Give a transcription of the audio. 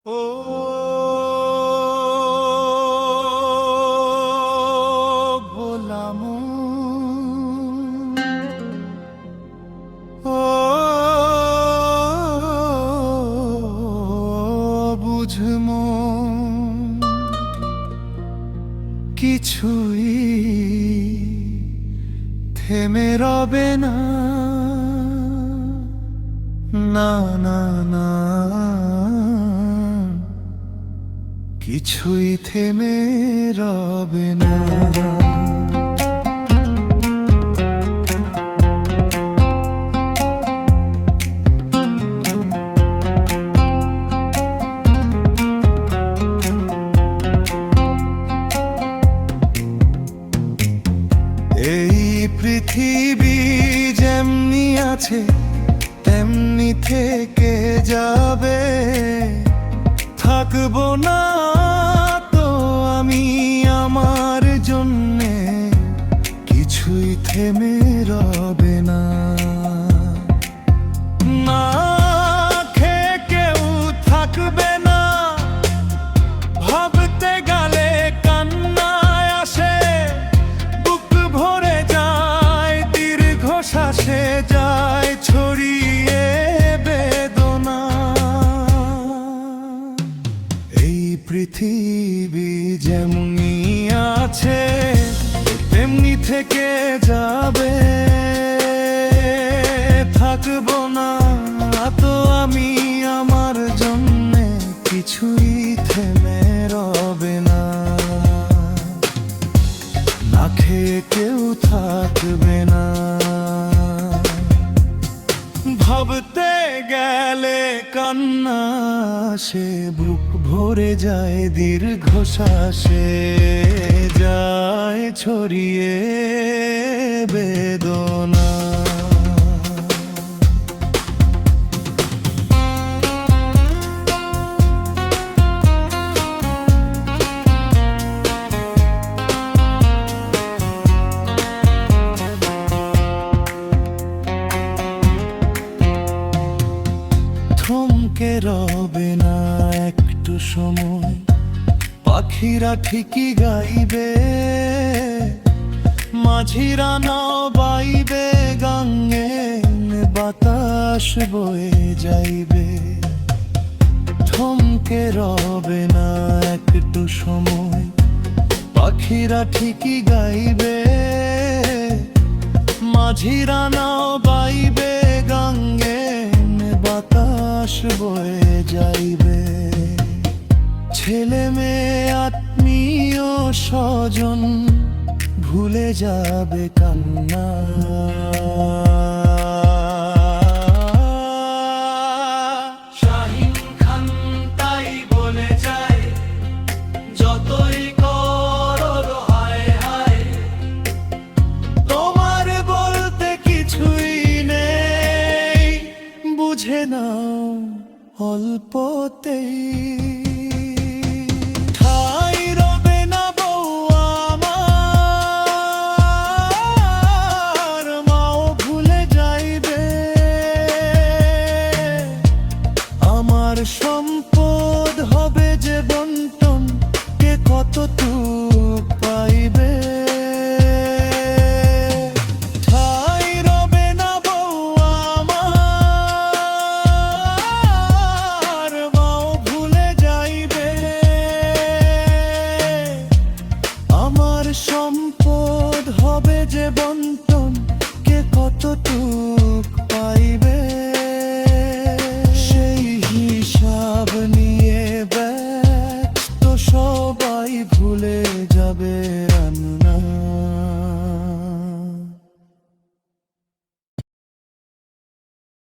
ও গোলাম, ও বুঝমো কিছুই থেমে রবে না, না না না, কিছুই থেমে রবে না। এই পৃথিবী যেমনি আছে তেমনি থেকে যাবে, থাকবো না তো আমি আমার জন্যে, কিছুই থেমে রবে না। না খেয়ে কেউ থাকবে না, ভাবতে গেলে কান্নায় আসে, বুক ভরে যায় দীর্ঘশ্বাসে যায় ছড়িয়ে বেদনা। এই পৃথিবী যেমনি আছে তেমনি থেকে যাবে, থাকবো না তো আমি আমার জন্যে, কিছুই থেমে রবে না। না খেয়ে কেউ থাকবে না, ভাবতে গেলে কান্না সে বুক ভরে যায় দীর্ঘশ্বাসে যায় ছড়িয়ে বেদনা। থমকে রবে না একটু সময়, পাখিরা ঠিকই গাইবে, মাঝিরা নাও বাইবে গাঙ্গে, বাতাস বয়ে যাইবে। থমকে রবে না একটু সময়, পাখিরা ঠিকই গাইবে, মাঝিরা নাও বাইবে গাঙ্গে, বাতাস বয়ে যাইবে। ছেলে মেয়ে আত্মীয় স্বজন ভুলে যাবে কান্না, শাহিন খান তাই বলে যায়, যতই করো হায় হায়, তোমার বলতে কিছুই নেই, বুঝে নাও অল্পতেই। ঠাই রবে না বউ আমার, মাও ভুলে যাইবে, আমার সম্পদ হবে যে বন্টন, কে কতটুক পাইবে। ঠাই রবে না বউ আমার, মাও ভুলে যাইবে, আমার সম্পদ হবে যে বন্টন, কে কতটুক পাইবে। সেই হিসাব নিয়ে ব্যস্ত সবাই ভুলে যাবে।